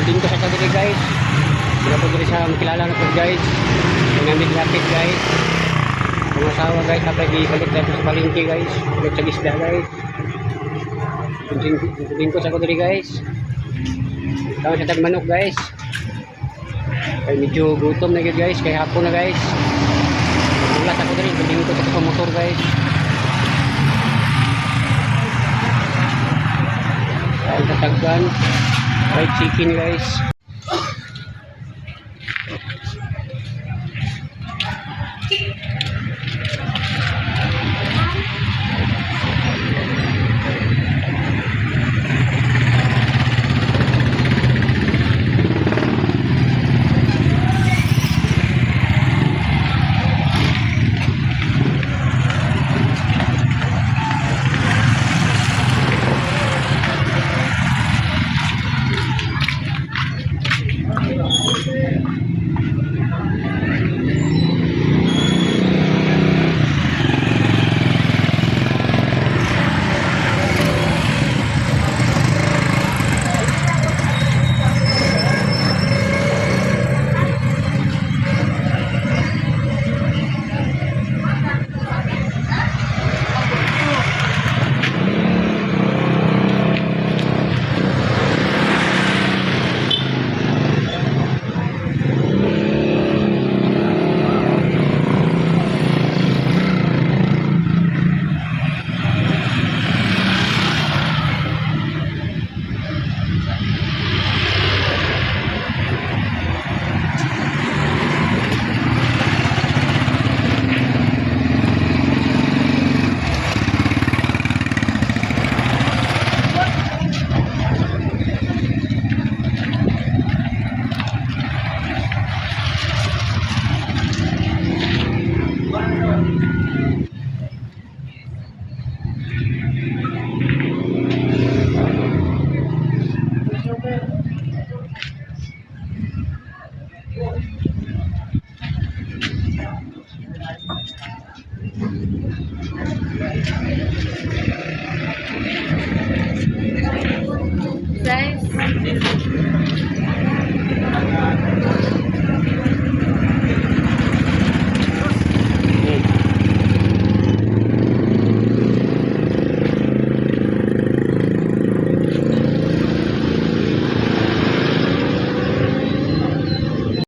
din ko sa kadiri guys. Sila po diri sa makilala na po guys. Ngamit lapit guys. Ang asawa guys, napay gipalit tayo sa palengke guys. Ulit sa isda guys. Din ko sa kadiri guys. Tawag sa tagmanok guys. Ay medyo gutom na yun guys, kaya hapon na guys. Ulat ako din, din ko sa motor guys. Ay tatagban. Fried chicken guys. Guys,